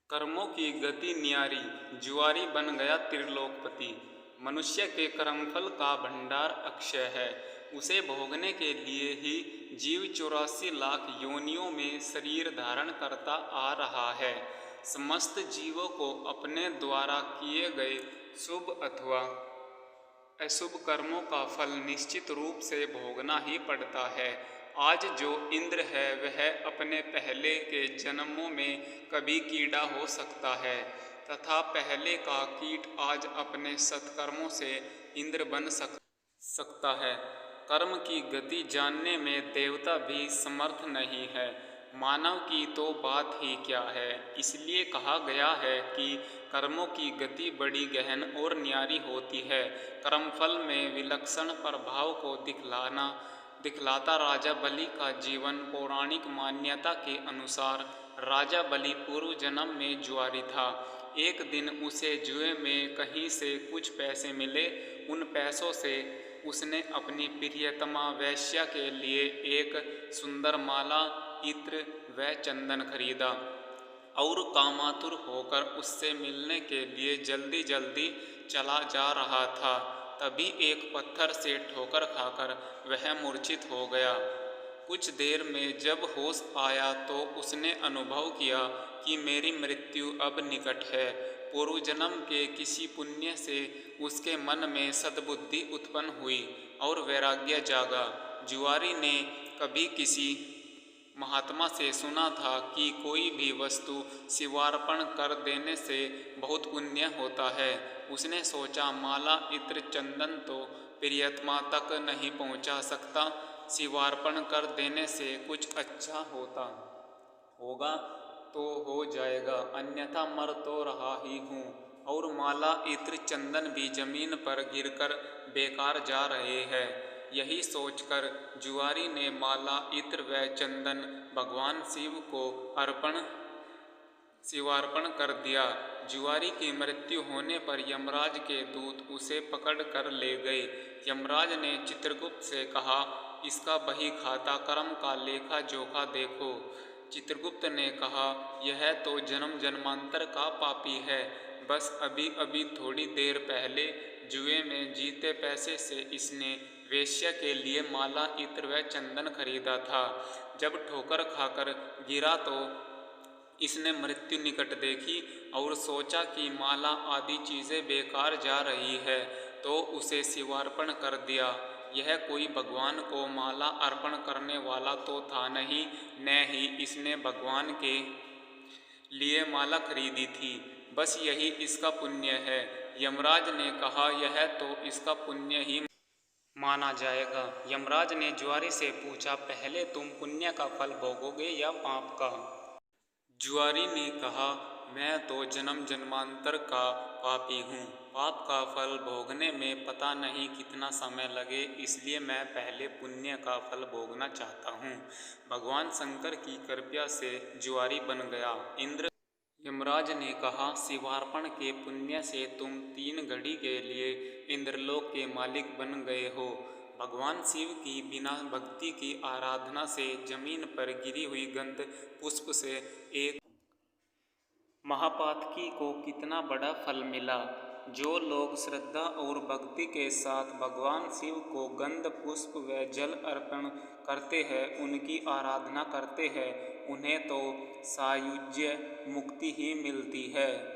कर्मों की गति न्यारी, जुआरी बन गया त्रिलोकपति। मनुष्य के कर्मफल का भंडार अक्षय है। उसे भोगने के लिए ही जीव 84 लाख योनियों में शरीर धारण करता आ रहा है। समस्त जीवों को अपने द्वारा किए गए शुभ अथवा अशुभ कर्मों का फल निश्चित रूप से भोगना ही पड़ता है। आज जो इंद्र है वह अपने पहले के जन्मों में कभी कीड़ा हो सकता है तथा पहले का कीट आज अपने सत्कर्मों से इंद्र बन सकता है। कर्म की गति जानने में देवता भी समर्थ नहीं है, मानव की तो बात ही क्या है। इसलिए कहा गया है कि कर्मों की गति बड़ी गहन और न्यारी होती है। कर्मफल में विलक्षण प्रभाव को दिखलाता राजा बलि का जीवन। पौराणिक मान्यता के अनुसार राजा बलि पूर्व जन्म में जुआरी था। एक दिन उसे जुए में कहीं से कुछ पैसे मिले। उन पैसों से उसने अपनी प्रियतमा वेश्या के लिए एक सुंदर माला, इत्र व चंदन खरीदा और कामातुर होकर उससे मिलने के लिए जल्दी जल्दी चला जा रहा था। तभी एक पत्थर से ठोकर खाकर वह मूर्छित हो गया। कुछ देर में जब होश आया तो उसने अनुभव किया कि मेरी मृत्यु अब निकट है। पूर्व जन्म के किसी पुण्य से उसके मन में सद्बुद्धि उत्पन्न हुई और वैराग्य जागा। जुआरी ने कभी किसी महात्मा से सुना था कि कोई भी वस्तु शिवार्पण कर देने से बहुत पुण्य होता है। उसने सोचा, माला, इत्र, चंदन तो प्रियतमा तक नहीं पहुंचा सकता, शिवार्पण कर देने से कुछ अच्छा होगा तो हो जाएगा, अन्यथा मर तो रहा ही हूँ और माला, इत्र, चंदन भी जमीन पर गिरकर बेकार जा रहे हैं। यही सोचकर जुआरी ने माला, इत्र व चंदन भगवान शिव को शिवार्पण कर दिया। जुआरी की मृत्यु होने पर यमराज के दूत उसे पकड़ कर ले गए। यमराज ने चित्रगुप्त से कहा, इसका बही खाता कर्म का लेखा जोखा देखो। चित्रगुप्त ने कहा, यह तो जन्म जन्मांतर का पापी है। बस अभी अभी थोड़ी देर पहले जुए में जीते पैसे से इसने वेश्या के लिए माला, इत्र व चंदन खरीदा था। जब ठोकर खाकर गिरा तो इसने मृत्यु निकट देखी और सोचा कि माला आदि चीज़ें बेकार जा रही है, तो उसे शिवार्पण कर दिया। यह कोई भगवान को माला अर्पण करने वाला तो था नहीं, न ही इसने भगवान के लिए माला खरीदी थी। बस यही इसका पुण्य है। यमराज ने कहा, यह तो इसका पुण्य ही माना जाएगा। यमराज ने जुआरी से पूछा, पहले तुम पुण्य का फल भोगोगे या पाप का? जुआरी ने कहा, मैं तो जन्म जन्मांतर का पापी हूँ। पाप का फल भोगने में पता नहीं कितना समय लगे, इसलिए मैं पहले पुण्य का फल भोगना चाहता हूँ। भगवान शंकर की कृपा से जुआरी बन गया। यमराज ने कहा, शिवार्पण के पुण्य से तुम 3 घड़ी के लिए इंद्रलोक के मालिक बन गए हो। भगवान शिव की बिना भक्ति की आराधना से जमीन पर गिरी हुई गंध पुष्प से एक महापातकी को कितना बड़ा फल मिला। जो लोग श्रद्धा और भक्ति के साथ भगवान शिव को गंध पुष्प व जल अर्पण करते हैं, उनकी आराधना करते हैं, उन्हें तो सायुज्य मुक्ति ही मिलती है।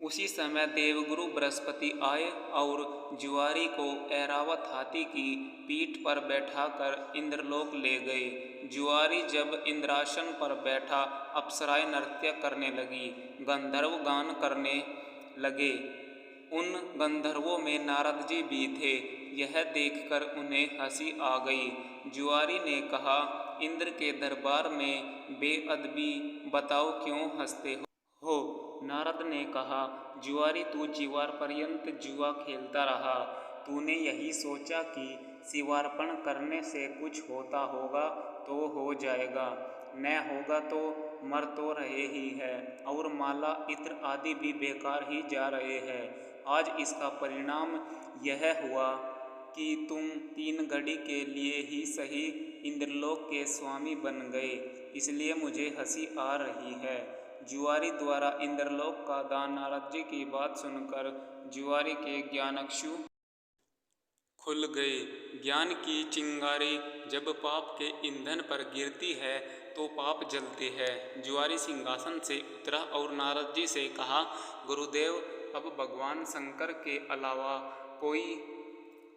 उसी समय देवगुरु बृहस्पति आए और जुआरी को ऐरावत हाथी की पीठ पर बैठाकर इंद्रलोक ले गए। जुआरी जब इंद्रासन पर बैठा, अप्सराएं नृत्य करने लगी, गंधर्व गान करने लगे। उन गंधर्वों में नारद जी भी थे। यह देखकर उन्हें हंसी आ गई। जुआरी ने कहा, इंद्र के दरबार में बेअदबी, बताओ क्यों हंसते हो? नारद ने कहा, जुआरी तू जीवार पर्यंत जुआ खेलता रहा। तूने यही सोचा कि शिवार्पण करने से कुछ होता होगा तो हो जाएगा, न होगा तो मर तो रहे ही है, और माला, इत्र आदि भी बेकार ही जा रहे हैं। आज इसका परिणाम यह हुआ कि तुम 3 घड़ी के लिए ही सही इंद्रलोक के स्वामी बन गए, इसलिए मुझे हंसी आ रही है। जुआरी द्वारा इंद्रलोक का दान नारद जी की बात सुनकर जुआरी के ज्ञानचक्षु खुल गए। ज्ञान की चिंगारी जब पाप के ईंधन पर गिरती है तो पाप जलते हैं। जुआरी सिंहासन से उतरा और नारद जी से कहा, गुरुदेव, अब भगवान शंकर के अलावा कोई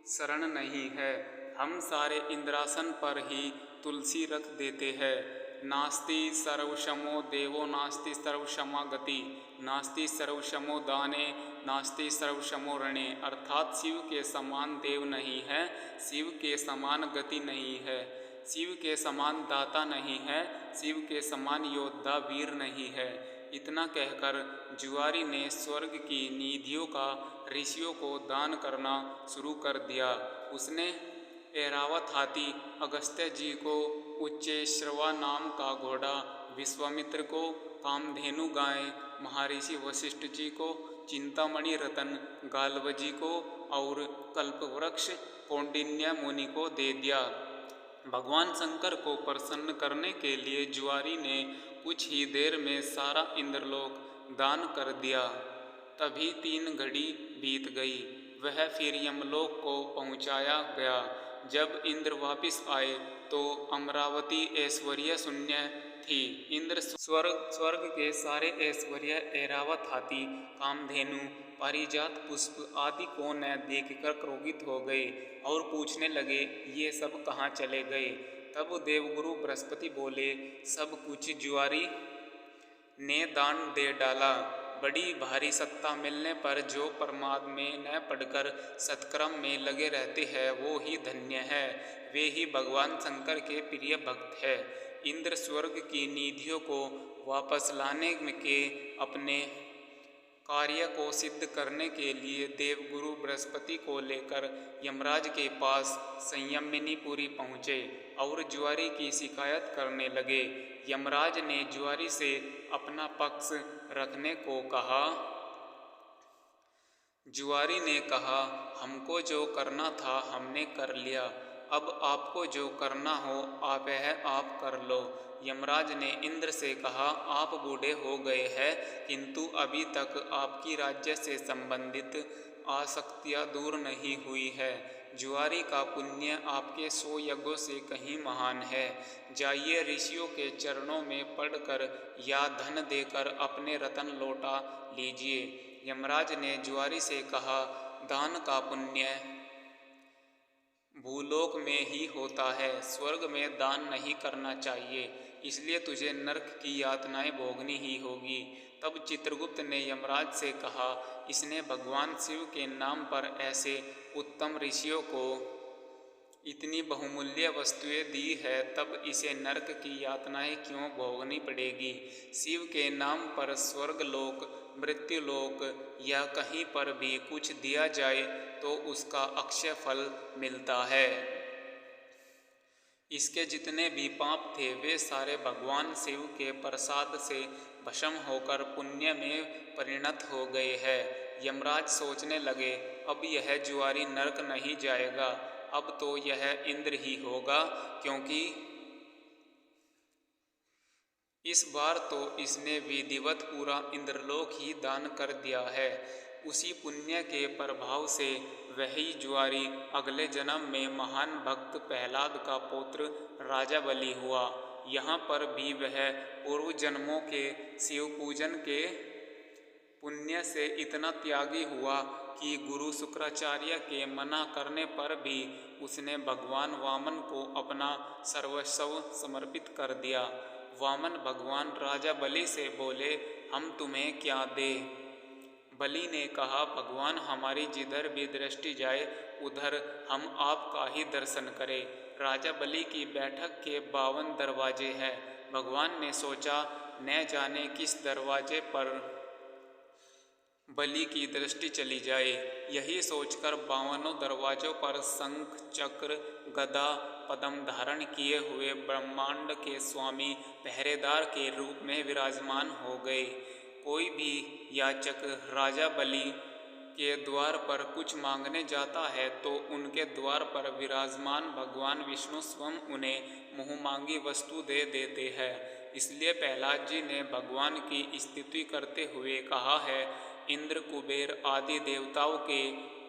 शरण नहीं है। हम सारे इंद्रासन पर ही तुलसी रख देते हैं। नास्ति सर्वशमो देवो नास्ति सर्वशमा गति, नास्ति सर्वशमो दाने नास्ति सर्वशमो रणे। अर्थात शिव के समान देव नहीं है, शिव के समान गति नहीं है, शिव के समान दाता नहीं है, शिव के समान योद्धा वीर नहीं है। इतना कहकर जुआरी ने स्वर्ग की निधियों का ऋषियों को दान करना शुरू कर दिया। उसने ऐरावत हाथी अगस्त्य जी को, उच्चैश्रवा नाम का घोड़ा विश्वामित्र को, कामधेनु गाय महर्षि वशिष्ठ जी को, चिंतामणि रतन गाल्व जी को और कल्पवृक्ष कौंडिन्य मुनि को दे दिया। भगवान शंकर को प्रसन्न करने के लिए जुआरी ने कुछ ही देर में सारा इंद्रलोक दान कर दिया। तभी 3 घड़ी बीत गई। वह फिर यमलोक को पहुंचाया गया। जब इंद्र वापिस आए तो अमरावती ऐश्वर्य शून्य थी। इंद्र स्वर्ग के सारे ऐश्वर्य ऐरावत हाथी, कामधेनु, पारिजात पुष्प आदि को न देखकर क्रोधित हो गए और पूछने लगे, ये सब कहाँ चले गए। तब देवगुरु बृहस्पति बोले, सब कुछ जुआरी ने दान दे डाला। बड़ी भारी सत्ता मिलने पर जो प्रमाद में न पड़कर सत्कर्म में लगे रहते हैं वो ही धन्य है, वे ही भगवान शंकर के प्रिय भक्त है। इंद्र स्वर्ग की निधियों को वापस लाने के अपने कार्य को सिद्ध करने के लिए देवगुरु बृहस्पति को लेकर यमराज के पास संयमिनीपुरी पहुँचे और जुआरी की शिकायत करने लगे। यमराज ने जुआरी से अपना पक्ष रखने को कहा। जुआरी ने कहा, हमको जो करना था हमने कर लिया, अब आपको जो करना हो आप कर लो। यमराज ने इंद्र से कहा, आप बूढ़े हो गए हैं किंतु अभी तक आपकी राज्य से संबंधित आसक्तियाँ दूर नहीं हुई है। जुआरी का पुण्य आपके 100 यज्ञों से कहीं महान है। जाइए ऋषियों के चरणों में पड़कर या धन देकर अपने रतन लौटा लीजिए। यमराज ने जुआरी से कहा, दान का पुण्य भूलोक में ही होता है, स्वर्ग में दान नहीं करना चाहिए, इसलिए तुझे नरक की यातनाएं भोगनी ही होगी। तब चित्रगुप्त ने यमराज से कहा, इसने भगवान शिव के नाम पर ऐसे उत्तम ऋषियों को इतनी बहुमूल्य वस्तुएं दी है, तब इसे नरक की यातनाएं क्यों भोगनी पड़ेगी। शिव के नाम पर स्वर्गलोक, मृत्युलोक या कहीं पर भी कुछ दिया जाए तो उसका अक्षय फल मिलता है। इसके जितने भी पाप थे वे सारे भगवान शिव के प्रसाद से भस्म होकर पुण्य में परिणत हो गए हैं। यमराज सोचने लगे, अब यह जुआरी नरक नहीं जाएगा, अब तो यह इंद्र ही होगा, क्योंकि इस बार तो इसने विधिवत पूरा इंद्रलोक ही दान कर दिया है। उसी पुण्य के प्रभाव से वही जुआरी अगले जन्म में महान भक्त प्रहलाद का पुत्र राजा बलि हुआ। यहाँ पर भी वह पूर्व जन्मों के शिव पूजन के पुण्य से इतना त्यागी हुआ कि गुरु शुक्राचार्य के मना करने पर भी उसने भगवान वामन को अपना सर्वस्व समर्पित कर दिया। वामन भगवान राजा बलि से बोले, हम तुम्हें क्या दें। बलि ने कहा, भगवान हमारी जिधर भी दृष्टि जाए उधर हम आपका ही दर्शन करें। राजा बलि की बैठक के 52 दरवाजे हैं। भगवान ने सोचा, न जाने किस दरवाजे पर बलि की दृष्टि चली जाए। यही सोचकर 52 दरवाजों पर शंख, चक्र, गदा, पद्म धारण किए हुए ब्रह्मांड के स्वामी पहरेदार के रूप में विराजमान हो गए। कोई भी याचक राजा बलि के द्वार पर कुछ मांगने जाता है तो उनके द्वार पर विराजमान भगवान विष्णु स्वयं उन्हें मुँह मांगी वस्तु दे देते हैं। इसलिए प्रहलाद जी ने भगवान की स्तुति करते हुए कहा है, इंद्र कुबेर आदि देवताओं के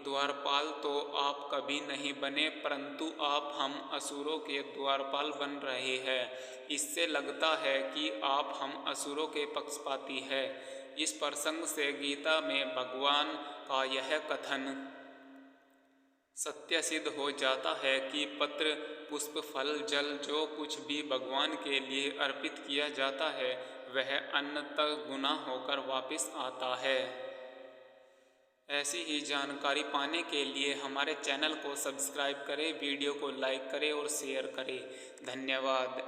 द्वारपाल तो आप कभी नहीं बने, परंतु आप हम असुरों के द्वारपाल बन रहे हैं। इससे लगता है कि आप हम असुरों के पक्षपाती हैं। इस प्रसंग से गीता में भगवान का यह कथन सत्य सिद्ध हो जाता है कि पत्र, पुष्प, फल, जल जो कुछ भी भगवान के लिए अर्पित किया जाता है वह अनंत गुना होकर वापस आता है। ऐसी ही जानकारी पाने के लिए हमारे चैनल को सब्सक्राइब करें, वीडियो को लाइक करें और शेयर करें। धन्यवाद।